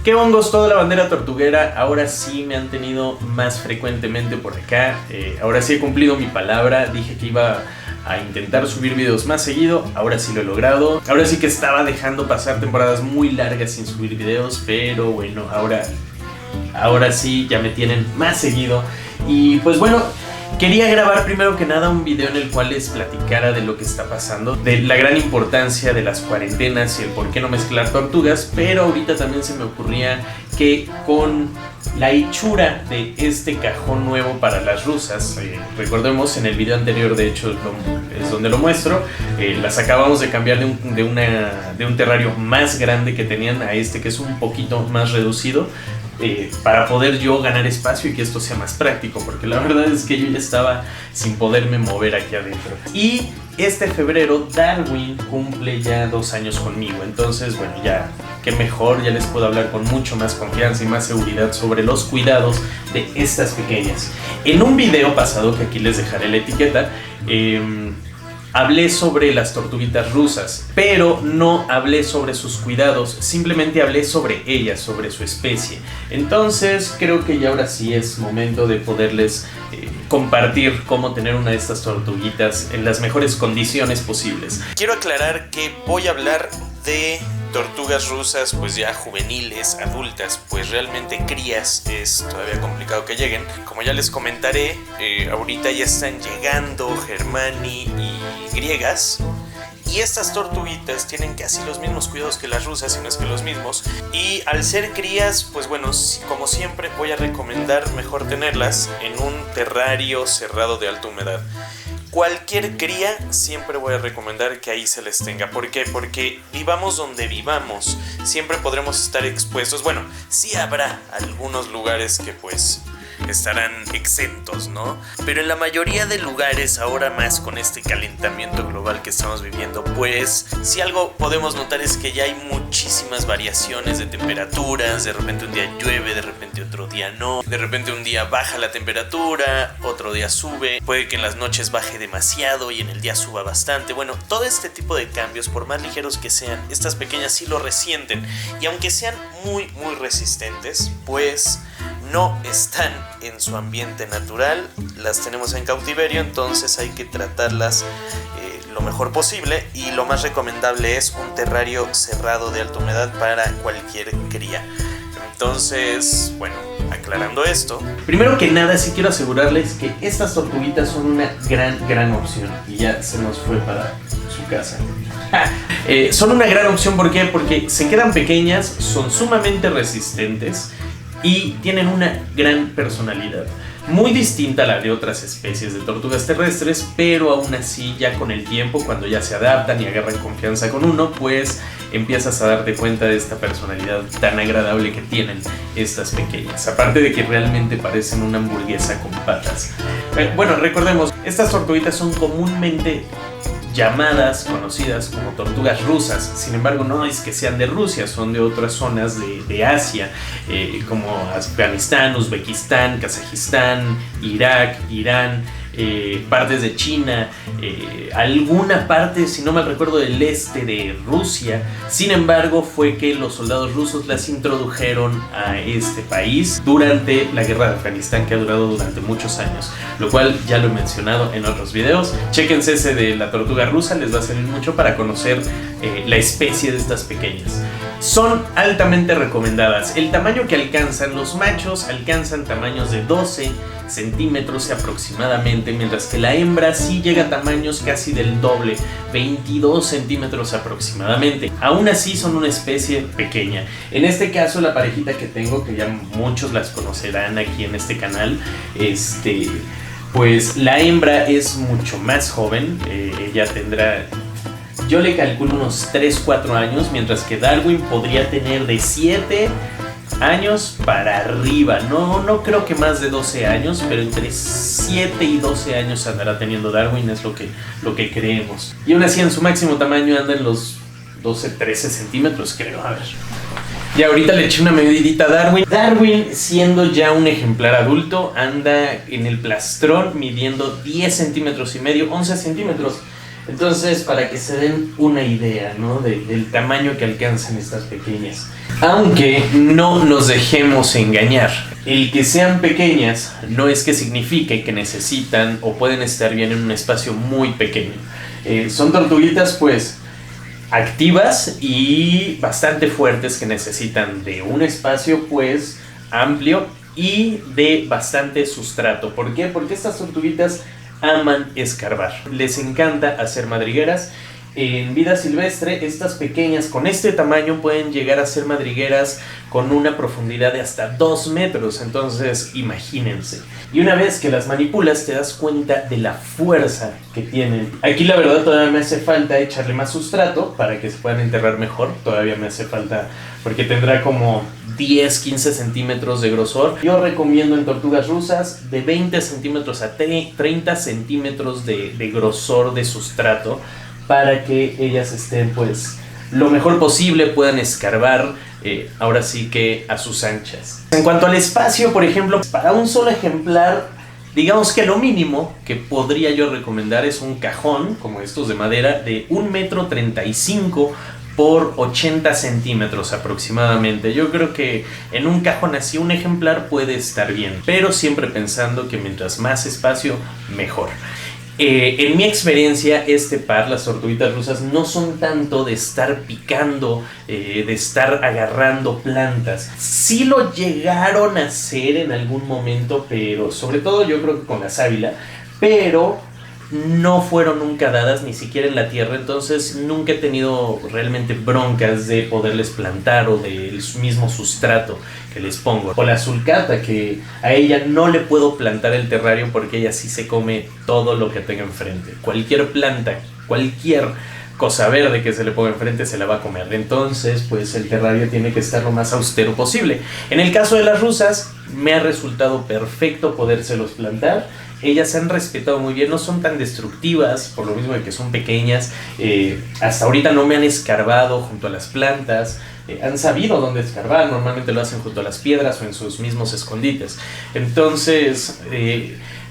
¿Qué hongos? Toda la bandera tortuguera. Ahora sí me han tenido más frecuentemente por acá. Ahora sí he cumplido mi palabra. Dije que iba a intentar subir videos más seguido. Ahora sí lo he logrado. Ahora sí que estaba dejando pasar temporadas muy largas sin subir videos, pero bueno, ahora sí ya me tienen más seguido. Y pues bueno, quería grabar primero que nada un video en el cual les platicara de lo que está pasando, de la gran importancia de las cuarentenas y el por qué no mezclar tortugas, pero ahorita también se me ocurría que con la hechura de este cajón nuevo para las rusas, recordemos en el video anterior, de hecho es donde lo muestro, las acabamos de cambiar de un terrario más grande que tenían a este que es un poquito más reducido, para poder yo ganar espacio y que esto sea más práctico, porque la verdad es que yo ya estaba sin poderme mover aquí adentro. Y este febrero Darwin cumple ya 2 años conmigo, entonces bueno, ya qué mejor, ya les puedo hablar con mucho más confianza y más seguridad sobre los cuidados de estas pequeñas. En un video pasado, que aquí les dejaré la etiqueta, hablé sobre las tortuguitas rusas, pero no hablé sobre sus cuidados, simplemente hablé sobre ellas, sobre su especie. Entonces creo que ya ahora sí es momento de poderles compartir cómo tener una de estas tortuguitas en las mejores condiciones posibles. Quiero aclarar que voy a hablar de tortugas rusas pues ya juveniles, adultas, pues realmente crías es todavía complicado que lleguen. Como ya les comentaré, ahorita ya están llegando Germani y griegas, y estas tortuguitas tienen casi los mismos cuidados que las rusas, si no es que los mismos, y al ser crías, pues bueno, como siempre voy a recomendar mejor tenerlas en un terrario cerrado de alta humedad. Cualquier cría siempre voy a recomendar que ahí se les tenga. ¿Por qué? Porque vivamos donde vivamos, siempre podremos estar expuestos. Bueno, sí habrá algunos lugares que pues estarán exentos, ¿no? Pero en la mayoría de lugares, ahora más con este calentamiento global que estamos viviendo, pues si algo podemos notar es que ya hay muchísimas variaciones de temperaturas. De repente un día llueve, de repente otro día no, de repente un día baja la temperatura, otro día sube, puede que en las noches baje demasiado y en el día suba bastante. Bueno, todo este tipo de cambios, por más ligeros que sean, estas pequeñas sí lo resienten, y aunque sean muy resistentes, pues no están en su ambiente natural, las tenemos en cautiverio, entonces hay que tratarlas lo mejor posible, y lo más recomendable es un terrario cerrado de alta humedad para cualquier cría. Entonces, bueno, aclarando esto, primero que nada sí quiero asegurarles que estas tortuguitas son una gran opción. Y ya se nos fue para su casa. Son una gran opción, ¿por qué? Porque se quedan pequeñas, son sumamente resistentes y tienen una gran personalidad, muy distinta a la de otras especies de tortugas terrestres, pero aún así ya con el tiempo, cuando ya se adaptan y agarran confianza con uno, pues empiezas a darte cuenta de esta personalidad tan agradable que tienen estas pequeñas, aparte de que realmente parecen una hamburguesa con patas. Bueno, recordemos, estas tortuguitas son comúnmente conocidas como tortugas rusas. Sin embargo, no es que sean de Rusia, son de otras zonas de Asia, como Afganistán, Uzbekistán, Kazajistán, Irak, Irán, partes de China, alguna parte, si no mal recuerdo, del este de Rusia. Sin embargo, fue que los soldados rusos las introdujeron a este país durante la guerra de Afganistán, que ha durado durante muchos años, lo cual ya lo he mencionado en otros videos. Chéquense ese de la tortuga rusa, les va a servir mucho para conocer la especie de estas pequeñas. Son altamente recomendadas. El tamaño que alcanzan, los machos alcanzan tamaños de 12 centímetros aproximadamente, mientras que la hembra sí llega a tamaños casi del doble, 22 centímetros aproximadamente. Aún así son una especie pequeña. En este caso, la parejita que tengo, que ya muchos las conocerán aquí en este canal, pues la hembra es mucho más joven. Ella tendrá, yo le calculo unos 3-4 años, mientras que Darwin podría tener de 7 años para arriba. No creo que más de 12 años, pero entre 7 y 12 años andará teniendo Darwin, es lo que creemos. Y aún así en su máximo tamaño anda en los 12-13 centímetros, creo. A ver, y ahorita le eché una medidita a Darwin. Darwin, siendo ya un ejemplar adulto, anda en el plastrón midiendo 10 centímetros y medio, 11 centímetros. Entonces, para que se den una idea, ¿no? del tamaño que alcanzan estas pequeñas. Aunque no nos dejemos engañar, el que sean pequeñas no es que signifique que necesitan o pueden estar bien en un espacio muy pequeño. Son tortuguitas pues activas y bastante fuertes, que necesitan de un espacio pues amplio y de bastante sustrato. ¿Por qué? Porque estas tortuguitas aman escarbar, les encanta hacer madrigueras. En vida silvestre, estas pequeñas con este tamaño pueden llegar a ser madrigueras con una profundidad de hasta 2 metros, entonces imagínense. Y una vez que las manipulas te das cuenta de la fuerza que tienen. Aquí la verdad todavía me hace falta echarle más sustrato para que se puedan enterrar mejor, todavía me hace falta porque tendrá como 10-15 centímetros de grosor. Yo recomiendo en tortugas rusas de 20 centímetros a 30 centímetros de grosor de sustrato, para que ellas estén pues lo mejor posible, puedan escarbar ahora sí que a sus anchas. En cuanto al espacio, por ejemplo, para un solo ejemplar, digamos que lo mínimo que podría yo recomendar es un cajón como estos de madera de 1,35 m por 80 centímetros aproximadamente. Yo creo que en un cajón así un ejemplar puede estar bien, pero siempre pensando que mientras más espacio, mejor. En mi experiencia, este par, las tortuguitas rusas, no son tanto de estar picando, de estar agarrando plantas. Sí lo llegaron a hacer en algún momento, pero sobre todo yo creo que con la sábila, pero no fueron nunca dadas ni siquiera en la tierra, entonces nunca he tenido realmente broncas de poderles plantar o del mismo sustrato que les pongo. O la sulcata, que a ella no le puedo plantar el terrario porque ella sí se come todo lo que tenga enfrente. Cualquier planta, cualquier cosa verde que se le ponga enfrente se la va a comer. Entonces, pues el terrario tiene que estar lo más austero posible. En el caso de las rusas, me ha resultado perfecto podérselos plantar. Ellas se han respetado muy bien, no son tan destructivas, por lo mismo de que son pequeñas. Hasta ahorita no me han escarbado junto a las plantas. Han sabido dónde escarbar, normalmente lo hacen junto a las piedras o en sus mismos escondites. Entonces,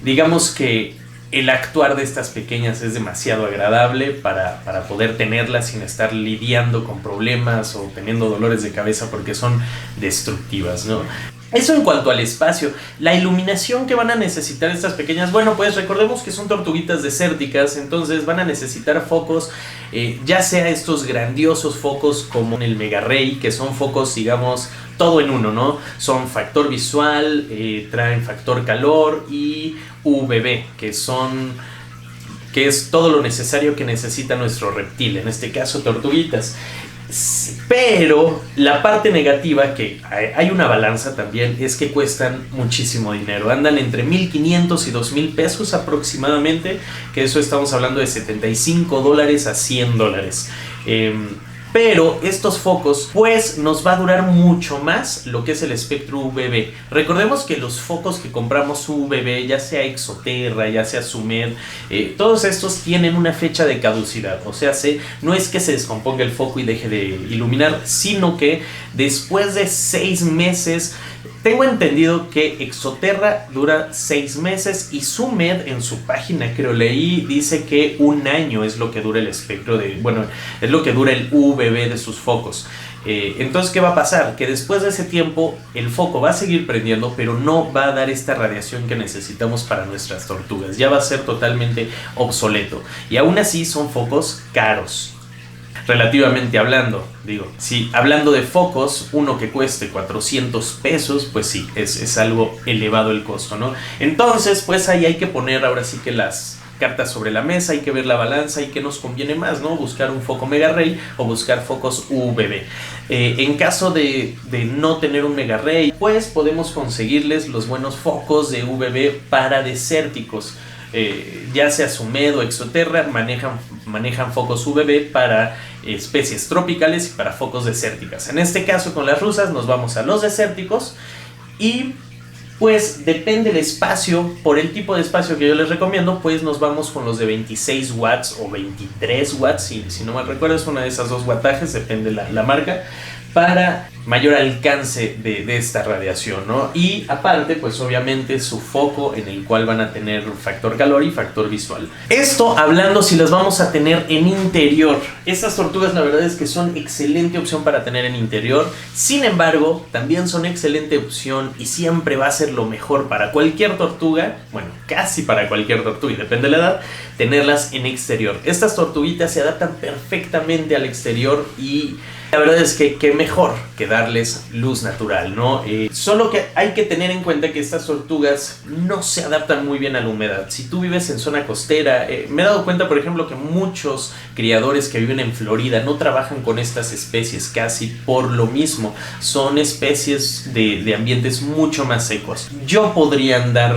digamos que el actuar de estas pequeñas es demasiado agradable para poder tenerlas sin estar lidiando con problemas o teniendo dolores de cabeza porque son destructivas, ¿no? Eso en cuanto al espacio. La iluminación que van a necesitar estas pequeñas, bueno, pues recordemos que son tortuguitas desérticas, entonces van a necesitar focos, ya sea estos grandiosos focos como el Mega Ray, que son focos, digamos, todo en uno, ¿no? Son factor visual, traen factor calor y UVB, que es todo lo necesario que necesita nuestro reptil, en este caso tortuguitas. Pero la parte negativa, que hay una balanza también, es que cuestan muchísimo dinero. Andan entre 1,500 y 2,000 pesos aproximadamente, que eso estamos hablando de $75 a $100. Pero estos focos pues nos va a durar mucho más lo que es el espectro UVB. Recordemos que los focos que compramos UVB, ya sea Exoterra, ya sea Sumed, todos estos tienen una fecha de caducidad. O sea, no es que se descomponga el foco y deje de iluminar, sino que después de 6 meses... Tengo entendido que Exoterra dura 6 meses y Sumed, en su página creo leí, dice que 1 año es lo que dura el espectro es lo que dura el UVB de sus focos. Entonces, ¿qué va a pasar? Que después de ese tiempo el foco va a seguir prendiendo, pero no va a dar esta radiación que necesitamos para nuestras tortugas. Ya va a ser totalmente obsoleto. Y aún así son focos caros. Relativamente hablando, digo, si hablando de focos, uno que cueste 400 pesos, pues sí, es algo elevado el costo, ¿no? Entonces, pues ahí hay que poner ahora sí que las cartas sobre la mesa, hay que ver la balanza y qué nos conviene más, ¿no? Buscar un foco Mega Ray o buscar focos UVB. En caso de no tener un Mega Ray, pues podemos conseguirles los buenos focos de UVB para desérticos. Ya sea Sumed o Exoterra manejan focos UVB para especies tropicales y para focos desérticas. En este caso con las rusas nos vamos a los desérticos y pues depende del espacio, por el tipo de espacio que yo les recomiendo, pues nos vamos con los de 26 watts o 23 watts, si no mal recuerdo es una de esas dos wattajes, depende la marca, para mayor alcance de esta radiación, ¿no? Y aparte, pues obviamente su foco en el cual van a tener factor calor y factor visual. Esto hablando si las vamos a tener en interior. Estas tortugas la verdad es que son excelente opción para tener en interior. Sin embargo, también son excelente opción y siempre va a ser lo mejor para cualquier tortuga, bueno, casi para cualquier tortuga, y depende de la edad, tenerlas en exterior. Estas tortuguitas se adaptan perfectamente al exterior y la verdad es que qué mejor que darles luz natural, ¿no? Solo que hay que tener en cuenta que estas tortugas no se adaptan muy bien a la humedad. Si tú vives en zona costera, me he dado cuenta, por ejemplo, que muchos criadores que viven en Florida no trabajan con estas especies casi por lo mismo. Son especies de ambientes mucho más secos. Yo podría andar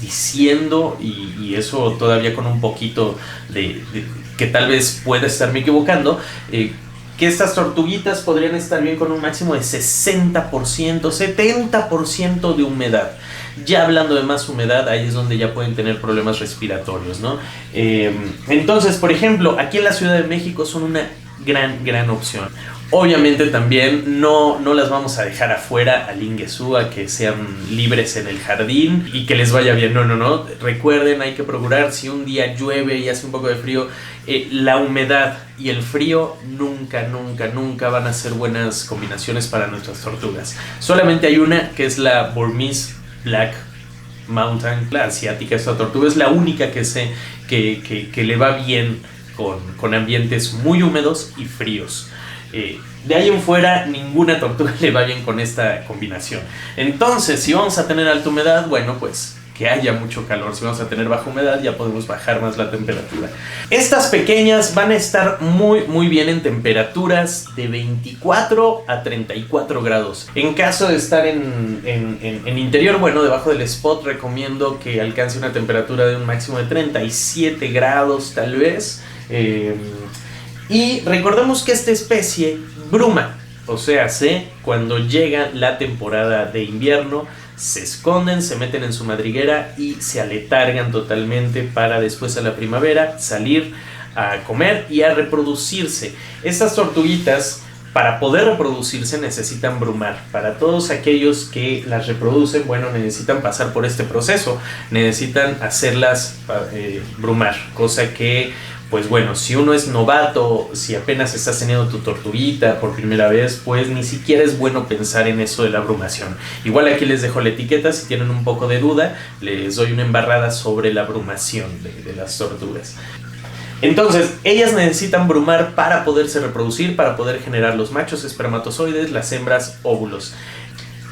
diciendo, y eso todavía con un poquito de que tal vez pueda estarme equivocando, que estas tortuguitas podrían estar bien con un máximo de 60%, 70% de humedad. Ya hablando de más humedad, ahí es donde ya pueden tener problemas respiratorios, ¿no? Entonces, por ejemplo, aquí en la Ciudad de México son una gran opción. Obviamente también no las vamos a dejar afuera al Inguesú, a que sean libres en el jardín y que les vaya bien. No. Recuerden, hay que procurar, si un día llueve y hace un poco de frío, la humedad y el frío nunca van a ser buenas combinaciones para nuestras tortugas. Solamente hay una, que es la Burmese Black Mountain, la asiática. Esta tortuga es la única que sé que le va bien con ambientes muy húmedos y fríos. De ahí en fuera, ninguna tortuga le va bien con esta combinación. Entonces, si vamos a tener alta humedad, bueno, pues que haya mucho calor. Si vamos a tener baja humedad, ya podemos bajar más la temperatura. Estas pequeñas van a estar muy bien en temperaturas de 24 a 34 grados. En caso de estar en interior, bueno, debajo del spot, recomiendo que alcance una temperatura de un máximo de 37 grados tal vez. Y recordemos que esta especie bruma, o sea, cuando llega la temporada de invierno, se esconden, se meten en su madriguera y se aletargan totalmente para después a la primavera salir a comer y a reproducirse. Estas tortuguitas, para poder reproducirse, necesitan brumar. Para todos aquellos que las reproducen, bueno, necesitan pasar por este proceso, necesitan hacerlas brumar, cosa que, pues bueno, si uno es novato, si apenas estás teniendo tu tortuguita por primera vez, pues ni siquiera es bueno pensar en eso de la brumación. Igual aquí les dejo la etiqueta, si tienen un poco de duda, les doy una embarrada sobre la brumación de las tortugas. Entonces, ellas necesitan brumar para poderse reproducir, para poder generar los machos espermatozoides, las hembras óvulos.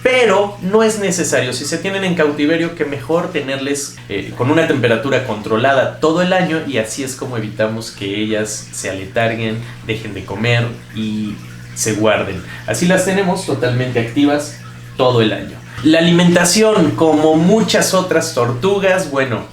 Pero no es necesario. Si se tienen en cautiverio, que mejor tenerles con una temperatura controlada todo el año, y así es como evitamos que ellas se aletarguen, dejen de comer y se guarden. Así las tenemos totalmente activas todo el año. La alimentación, como muchas otras tortugas, bueno,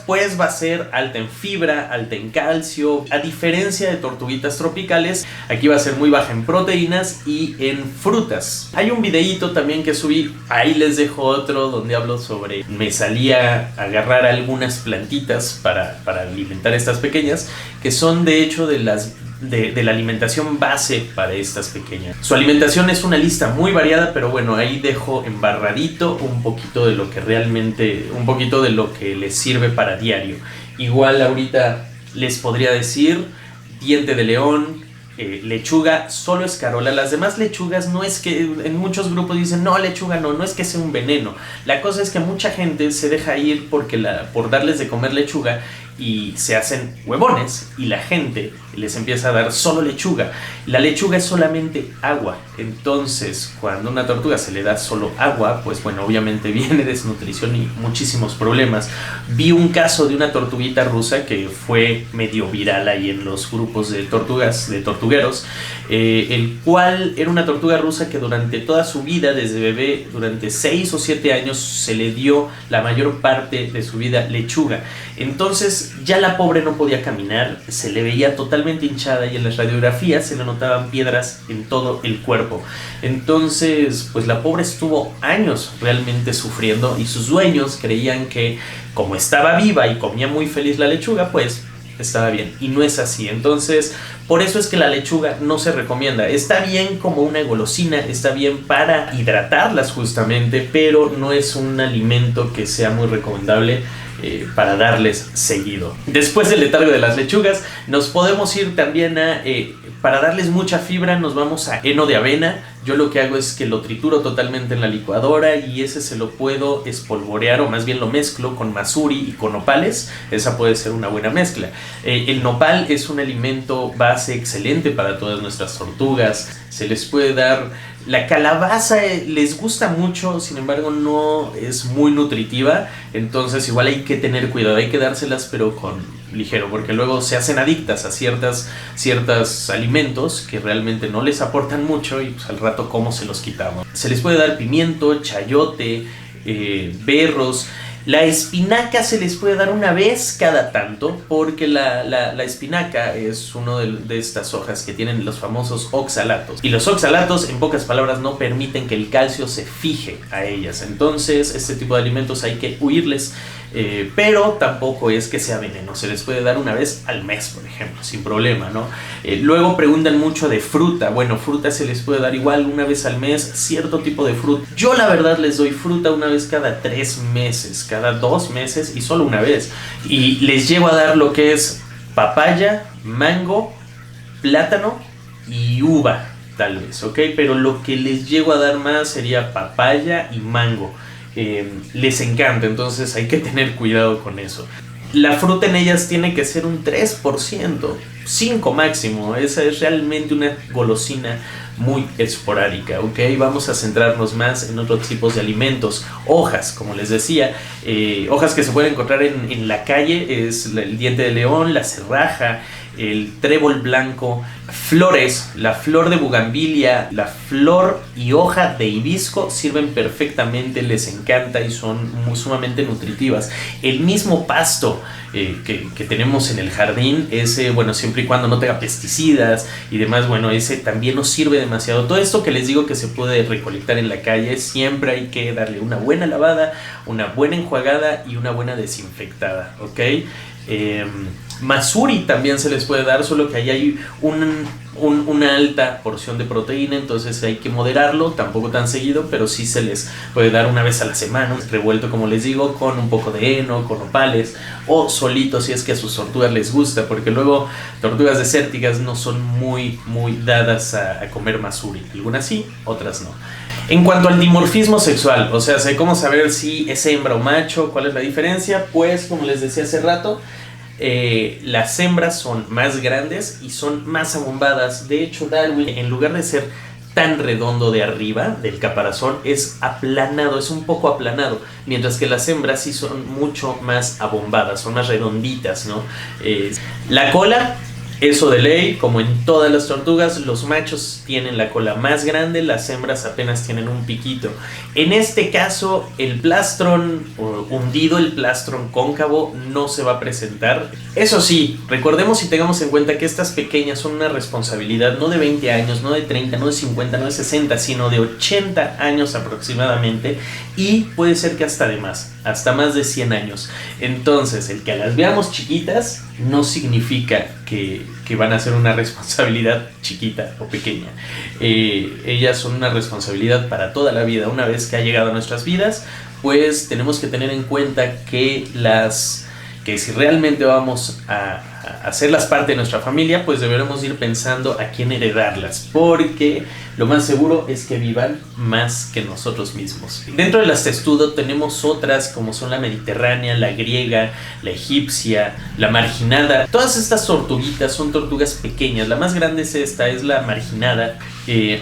pues va a ser alta en fibra, alta en calcio. A diferencia de tortuguitas tropicales, aquí va a ser muy baja en proteínas y en frutas. Hay un videíto también que subí, ahí les dejo otro, donde hablo sobre, me salía a agarrar algunas plantitas para alimentar a estas pequeñas, que son de hecho de la alimentación base para estas pequeñas. Su alimentación es una lista muy variada, pero bueno, ahí dejo embarradito un poquito de lo que realmente, un poquito de lo que les sirve para diario. Igual ahorita les podría decir diente de león, lechuga, solo escarola. Las demás lechugas, no es que en muchos grupos dicen no, lechuga no es que sea un veneno. La cosa es que mucha gente se deja ir por darles de comer lechuga y se hacen huevones, y la gente les empieza a dar solo lechuga. La lechuga es solamente agua, entonces cuando a una tortuga se le da solo agua, pues bueno, obviamente viene desnutrición y muchísimos problemas. Vi un caso de una tortuguita rusa que fue medio viral ahí en los grupos de tortugas, de tortugueros, el cual era una tortuga rusa que durante toda su vida, desde bebé, durante 6 o 7 años, se le dio la mayor parte de su vida lechuga. Entonces ya la pobre no podía caminar, se le veía totalmente hinchada y en las radiografías se le notaban piedras en todo el cuerpo. Entonces, pues la pobre estuvo años realmente sufriendo, y sus dueños creían que como estaba viva y comía muy feliz la lechuga, pues estaba bien, y no es así. Entonces, Por eso es que la lechuga no se recomienda. Está bien como una golosina, está bien para hidratarlas justamente, pero no es un alimento que sea muy recomendable para darles seguido. Después del letargo de las lechugas, nos podemos ir también a... para darles mucha fibra nos vamos a heno de avena. Yo lo que hago es que lo trituro totalmente en la licuadora y ese se lo puedo espolvorear, o más bien lo mezclo con masuri y con nopales. Esa puede ser una buena mezcla. El nopal es un alimento base excelente para todas nuestras tortugas. Se les puede dar... La calabaza les gusta mucho, sin embargo no es muy nutritiva, entonces igual hay que tener cuidado, hay que dárselas pero con ligero, porque luego se hacen adictas a ciertos alimentos que realmente no les aportan mucho y pues al rato cómo se los quitamos. Se les puede dar pimiento, chayote, berros. La espinaca se les puede dar una vez cada tanto, porque la espinaca es una de estas hojas que tienen los famosos oxalatos. Y los oxalatos, en pocas palabras, no permiten que el calcio se fije a ellas. Entonces, este tipo de alimentos hay que huirles. Pero tampoco es que sea veneno, se les puede dar una vez al mes, por ejemplo, sin problema, ¿no? Luego preguntan mucho de fruta. Bueno, fruta se les puede dar igual una vez al mes, cierto tipo de fruta. Yo la verdad les doy fruta una vez cada 3 meses, cada 2 meses y solo una vez. Y les llevo a dar lo que es papaya, mango, plátano y uva, tal vez, ¿ok? Pero lo que les llego a dar más sería papaya y mango. Les encanta, entonces hay que tener cuidado con eso. La fruta en ellas tiene que ser un 3%, 5 máximo. Esa es realmente una golosina muy esporádica, ¿ok? Vamos a centrarnos más en otros tipos de alimentos. Hojas, como les decía, hojas que se pueden encontrar en la calle, es el diente de león, la cerraja, el trébol blanco, flores, la flor de bugambilia, la flor y hoja de hibisco sirven perfectamente, les encanta y son sumamente nutritivas. El mismo pasto que tenemos en el jardín, ese, bueno, siempre y cuando no tenga pesticidas y demás, bueno, ese también nos sirve demasiado. Todo esto que les digo que se puede recolectar en la calle, siempre hay que darle una buena lavada, una buena enjuagada y una buena desinfectada, ¿ok? Masuri también se les puede dar, solo que ahí hay una alta porción de proteína, entonces hay que moderarlo, tampoco tan seguido, pero sí se les puede dar una vez a la semana, revuelto como les digo, con un poco de heno, con nopales, o solito si es que a sus tortugas les gusta, porque luego tortugas desérticas no son muy dadas a comer masuri, algunas sí, otras no. En cuanto al dimorfismo sexual, o sea, ¿cómo saber si es hembra o macho? ¿Cuál es la diferencia? Pues, como les decía hace rato, las hembras son más grandes y son más abombadas. De hecho, Darwin, en lugar de ser tan redondo de arriba del caparazón, es aplanado, es un poco aplanado, mientras que las hembras sí son mucho más abombadas, son más redonditas, ¿no? La cola, eso de ley, como en todas las tortugas, los machos tienen la cola más grande, las hembras apenas tienen un piquito. En este caso, el plastrón hundido, el plastrón cóncavo, no se va a presentar. Eso sí, recordemos y tengamos en cuenta que estas pequeñas son una responsabilidad no de 20 años, no de 30, no de 50, no de 60, sino de 80 años aproximadamente, y puede ser que hasta de más, hasta más de 100 años. Entonces, el que las veamos chiquitas no significa que van a ser una responsabilidad chiquita o pequeña. Ellas son una responsabilidad para toda la vida. Una vez que ha llegado a nuestras vidas, pues tenemos que tener en cuenta que si realmente vamos a hacerlas parte de nuestra familia, pues deberemos ir pensando a quién heredarlas, porque lo más seguro es que vivan más que nosotros mismos. Dentro de las testudo tenemos otras como son la mediterránea, la griega, la egipcia, la marginada. Todas estas tortuguitas son tortugas pequeñas. La más grande es esta, es la marginada.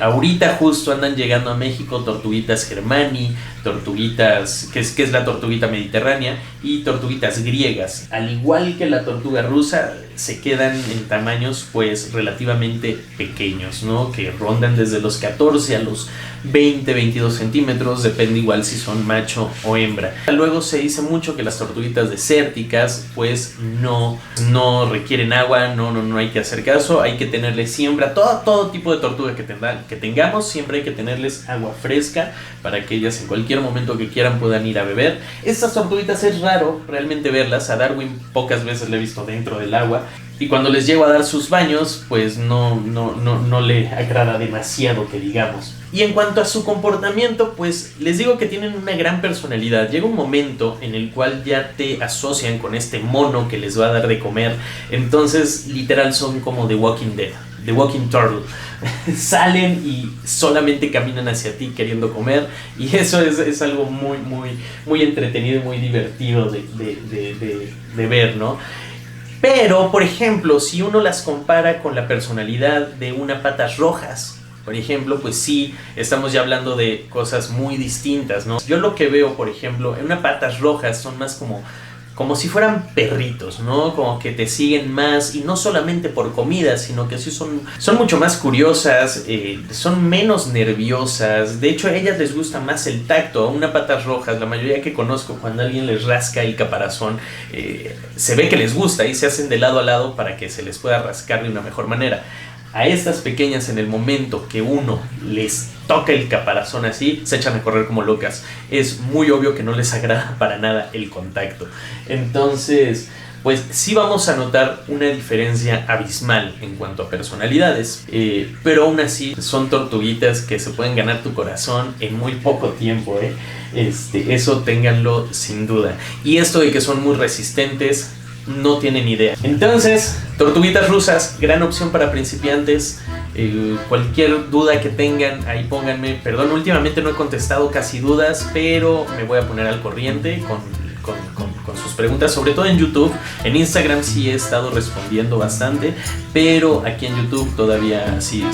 Ahorita justo andan llegando a México tortuguitas germani, tortuguitas, que es la tortuguita mediterránea, y tortuguitas griegas. Al igual que la tortuga rusa, se quedan en tamaños pues relativamente pequeños, ¿no? Que rondan desde los 14 a los 20-22 centímetros, depende igual si son macho o hembra. Luego se dice mucho que las tortuguitas desérticas pues no requieren agua, no hay que hacer caso, hay que tenerles siembra, todo tipo de tortuga que tengamos, siempre hay que tenerles agua fresca para que ellas en cualquier momento que quieran puedan ir a beber. Estas tortuguitas es raro realmente verlas, a Darwin pocas veces le he visto dentro del agua. Y cuando les llego a dar sus baños, pues no le agrada demasiado, que digamos. Y en cuanto a su comportamiento, pues les digo que tienen una gran personalidad. Llega un momento en el cual ya te asocian con este mono que les va a dar de comer. Entonces, literal, son como The Walking Dead, The Walking Turtle. Salen y solamente caminan hacia ti queriendo comer. Y eso es algo muy entretenido y muy divertido de ver, ¿no? Pero, por ejemplo, si uno las compara con la personalidad de una Patas Rojas, por ejemplo, pues sí, estamos ya hablando de cosas muy distintas, ¿no? Yo lo que veo, por ejemplo, en una Patas Rojas son más como si fueran perritos, ¿no? Como que te siguen más, y no solamente por comida, sino que sí son mucho más curiosas, son menos nerviosas. De hecho, a ellas les gusta más el tacto. A una Patas Rojas, la mayoría que conozco, cuando alguien les rasca el caparazón, se ve que les gusta y se hacen de lado a lado para que se les pueda rascar de una mejor manera. A estas pequeñas, en el momento que uno les toca el caparazón así, se echan a correr como locas. Es muy obvio que no les agrada para nada el contacto. Entonces, pues sí vamos a notar una diferencia abismal en cuanto a personalidades. Pero aún así son tortuguitas que se pueden ganar tu corazón en muy poco tiempo, ¿eh? Eso ténganlo sin duda. Y esto de que son muy resistentes, no tienen idea. Entonces, tortuguitas rusas, gran opción para principiantes. Cualquier duda que tengan, ahí pónganme. Perdón, últimamente no he contestado casi dudas, pero me voy a poner al corriente con sus preguntas, sobre todo en YouTube. En Instagram sí he estado respondiendo bastante, pero aquí en YouTube todavía sí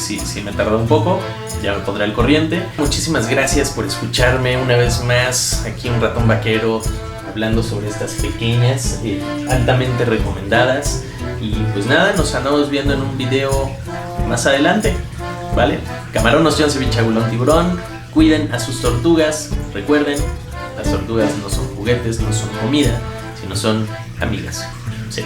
me tarda un poco. Ya me pondré al corriente. Muchísimas gracias por escucharme una vez más aquí en Ratón Vaquero, hablando sobre estas pequeñas, altamente recomendadas. Y pues nada, nos andamos viendo en un video más adelante, ¿vale? Camarón, ostión, ceviche, agulón, tiburón. Cuiden a sus tortugas. Recuerden, las tortugas no son juguetes, no son comida, sino son amigas. Sí.